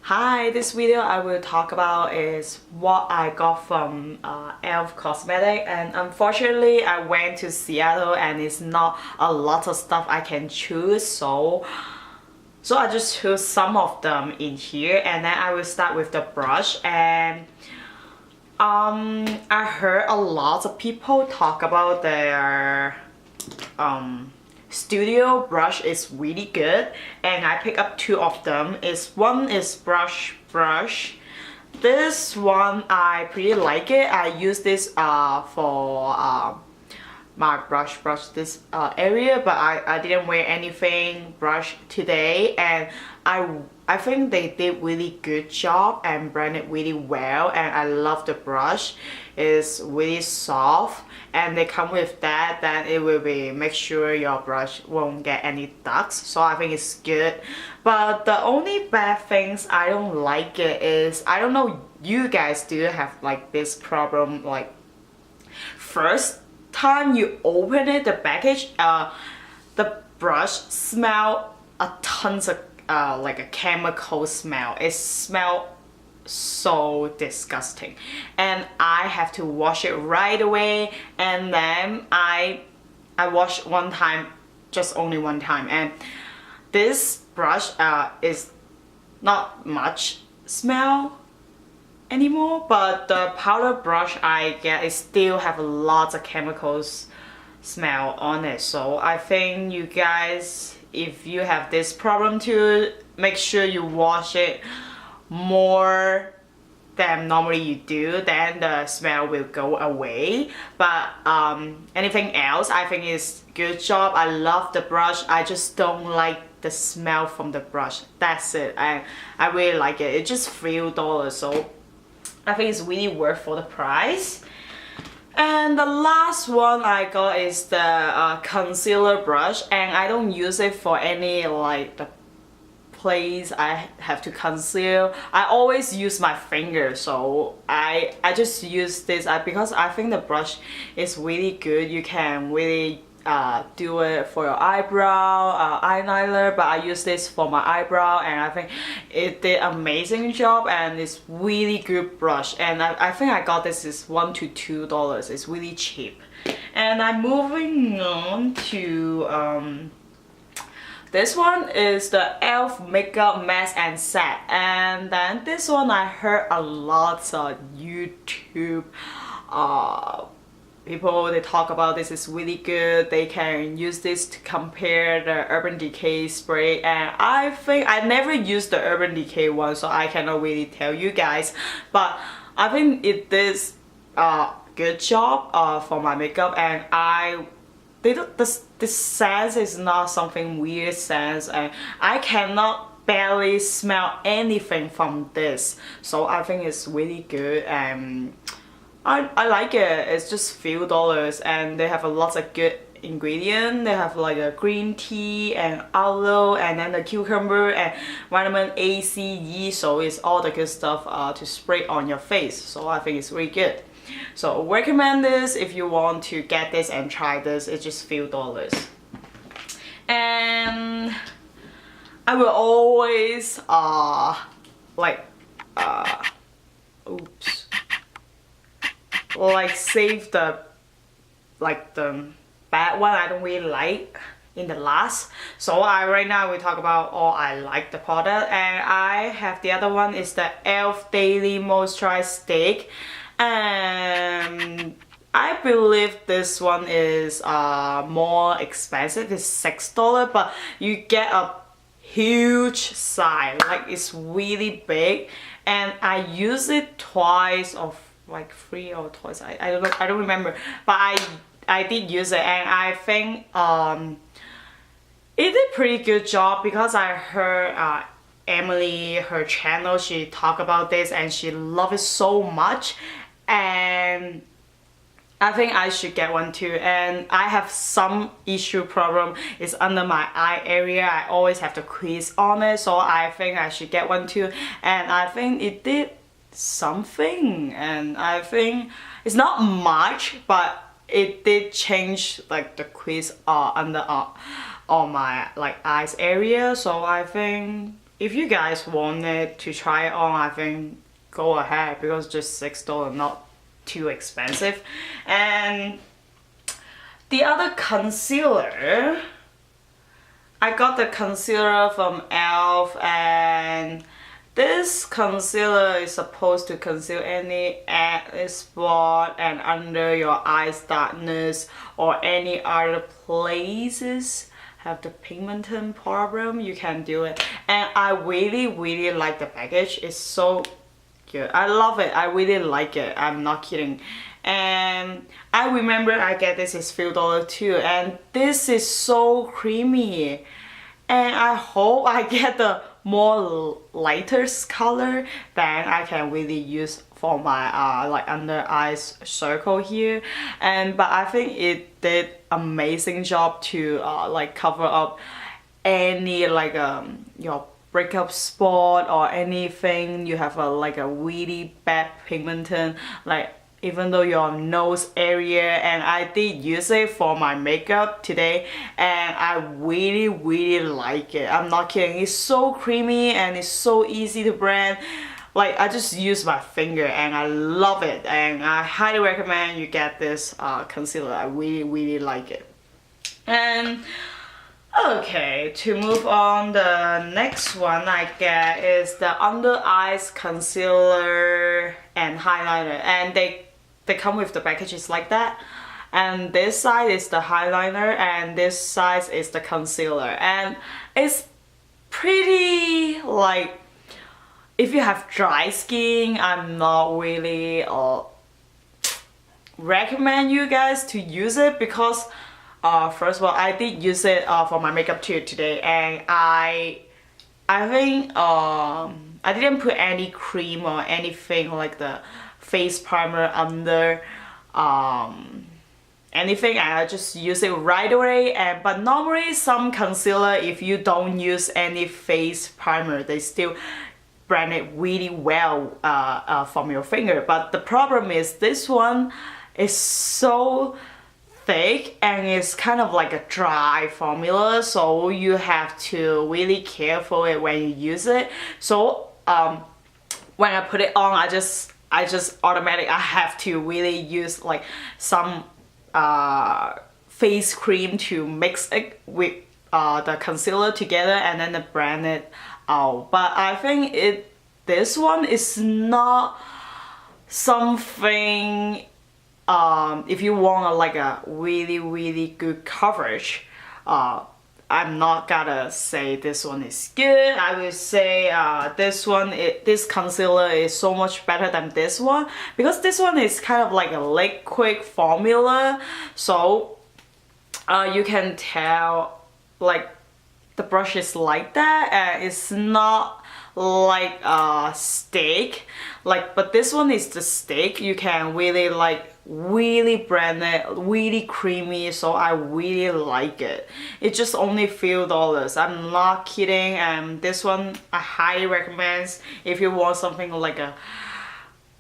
Hi, this video I will talk about is what I got from E.L.F cosmetic, and unfortunately I went to Seattle and it's not a lot of stuff I can choose, so I just choose some of them in here. And then I will start with the brush. And I heard a lot of people talk about their studio brush is really good, and I picked up two of them. One is brush. This one I pretty like it. I use this for my brush this area, but I didn't wear anything brush today, and I think they did really good job and branded really well, and I love the brush. It's really soft, and they come with that, then it will be make sure your brush won't get any ducks, so I think it's good. But the only bad things I don't like it is, I don't know, you guys do have like this problem, like first time you open it, the package, the brush smell a tons of like a chemical smell. It smell so disgusting, and I have to wash it right away. And then I washed one time, just only one time, and this brush is not much smell anymore, but the powder brush I get, it still have lots of chemicals smell on it. So I think you guys, if you have this problem too, make sure you wash it more than normally you do, then the smell will go away. But anything else I think is good job. I love the brush, I just don't like the smell from the brush. That's it. I really like it. It's just $3, so I think it's really worth for the price. And the last one I got is the concealer brush, and I don't use it for any like the place I have to conceal. I always use my finger, so I just use this because I think the brush is really good. You can really do it for your eyebrow, eyeliner, but I use this for my eyebrow, and I think it did amazing job, and it's really good brush. And I think I got this is $1 to $2. It's really cheap. And I'm moving on to this one is the E.L.F makeup mask and set. And then this one I heard a lot of YouTube people, they talk about this is really good. They can use this to compare the Urban Decay spray, and I think I never used the Urban Decay one, so I cannot really tell you guys, but I think it does good job for my makeup. And the scent is not something weird scent, and I cannot barely smell anything from this, so I think it's really good. And I like it. It's just few dollars, and they have a lot of good ingredients. They have like a green tea and aloe, and then the cucumber and vitamin A, C, E, so it's all the good stuff to spray on your face. So I think it's really good. So recommend this if you want to get this and try this. It's just few dollars. And I will always save the bad one I don't really like in the last. So right now we talk about all I like the product, and I have the other one is the E.L.F Daily Moisturize Stick, and I believe this one is more expensive. It's $6, but you get a huge size, like it's really big, and I use it twice or like 3 or twice. I don't know, I don't remember, but I did use it, and I think it did pretty good job, because I heard Emily, her channel, she talked about this and she loved it so much, and I think I should get one too. And I have some issue problem, it's under my eye area. I always have to crease on it, so I think I should get one too. And I think it did something, and I think it's not much, but it did change like the crease under on my like eyes area. So I think if you guys wanted to try it on, I think go ahead because just $6, not too expensive. And the other concealer, I got the concealer from E.L.F. and this concealer is supposed to conceal any acne spot and under your eyes darkness or any other places have the pigmentation problem. You can do it, and I really like the package. It's so good. I love it. I really like it. I'm not kidding. And I remember I get this is few dollars too, and this is so creamy, and I hope I get the more lighter color that I can really use for my like under eyes circle here. And but I think it did amazing job to like cover up any like your breakup spot or anything you have a like a really bad pigmentation, like even though your nose area. And I did use it for my makeup today, and I really like it. I'm not kidding. It's so creamy and it's so easy to blend. Like I just use my finger and I love it, and I highly recommend you get this concealer. I really like it. And okay, to move on, the next one I get is the under eyes concealer and highlighter, and they come with the packages like that. And this side is the highlighter and this side is the concealer, and it's pretty like if you have dry skin, I'm not really recommend you guys to use it because first of all, I did use it for my makeup too today, and I think I didn't put any cream or anything like the face primer under anything, and I just use it right away. And but normally some concealer, if you don't use any face primer, they still blend it really well from your finger. But the problem is this one is so thick and it's kind of like a dry formula, so you have to really careful it when you use it. So when I put it on, I just automatically I have to really use like some face cream to mix it with the concealer together and then blend it out. But I think this one is not something if you want like a really good coverage. I'm not gonna say this one is good. I will say this concealer is so much better than this one because this one is kind of like a liquid formula, so you can tell like the brush is like that and it's not like a stick like, but this one is the stick. You can really like really blend it, really creamy, so I really like it. It's just only few dollars. I'm not kidding. And this one I highly recommend if you want something like a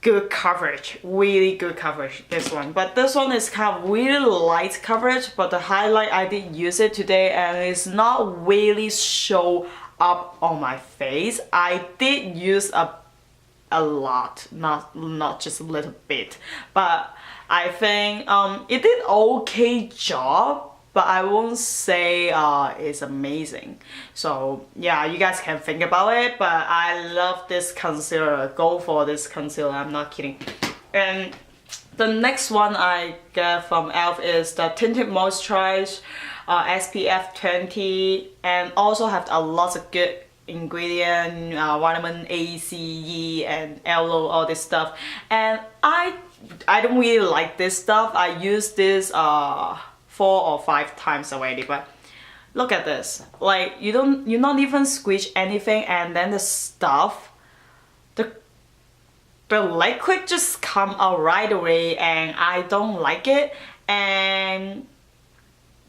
good coverage, really good coverage, this one. But this one is kind of really light coverage, but the highlight I did use it today and it's not really show up on my face. I did use a lot, not just a little bit, but I think it did okay job, but I won't say it's amazing. So yeah, you guys can think about it, but I love this concealer. Go for this concealer, I'm not kidding. And the next one I get from E.L.F. is the Tinted Moisturize SPF 20, and also have a lot of good ingredient, vitamin A, C, E, and aloe, all this stuff. And I don't really like this stuff. I use this 4 or 5 times already, but look at this. Like you're not even squeeze anything, and then the stuff, the liquid just come out right away, and I don't like it. And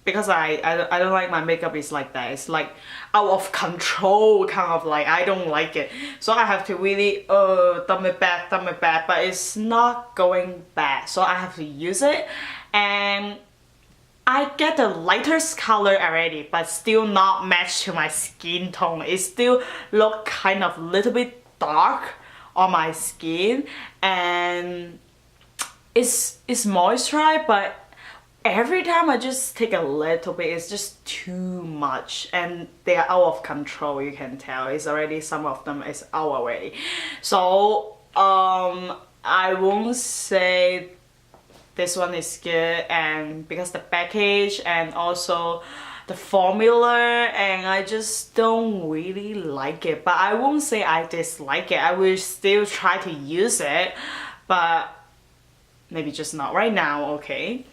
because I don't like my makeup is like that. It's like out of control, kind of like I don't like it. So I have to really dump it back, but it's not going back. So I have to use it. And I get the lightest color already, but still not match to my skin tone. It still look kind of little bit dark on my skin, and it's moisturized, but every time I just take a little bit, it's just too much, and they are out of control. You can tell it's already, some of them is out already. So I won't say this one is good, and because the package and also the formula, and I just don't really like it. But I won't say I dislike it. I will still try to use it, but maybe just not right now, okay?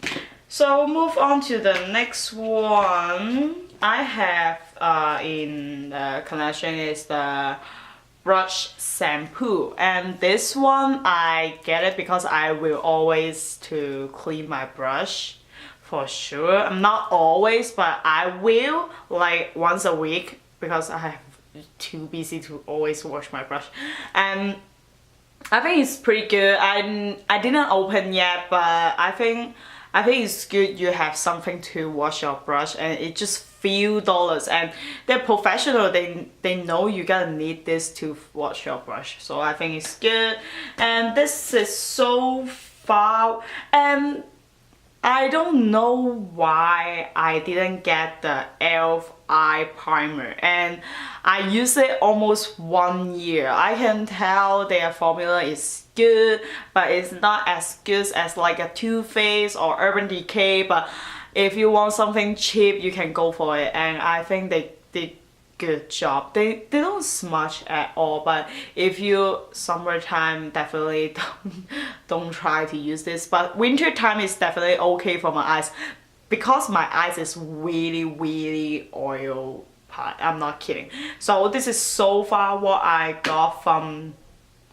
So move on to the next one. I have in the collection is the brush shampoo, and this one I get it because I will always to clean my brush for sure. I'm not always, but I will like once a week because I have too busy to always wash my brush. And I think it's pretty good. I didn't open yet, but I think it's good. You have something to wash your brush, and it just few dollars, and they're professional. They know you gotta need this to wash your brush. So I think it's good. And this is so far, and I don't know why I didn't get the E.L.F eye primer, and I use it almost 1 year. I can tell their formula is good, but it's not as good as like a Too Faced or Urban Decay. But if you want something cheap, you can go for it, and I think they did good job. They don't smudge at all, but if you summertime, definitely don't try to use this. But winter time is definitely okay for my eyes, because my eyes is really oil part. I'm not kidding. So this is so far what I got from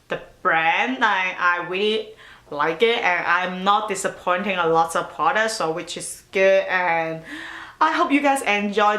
the brand. I really like it, and I'm not disappointing a lot of products, so which is good. And I hope you guys enjoyed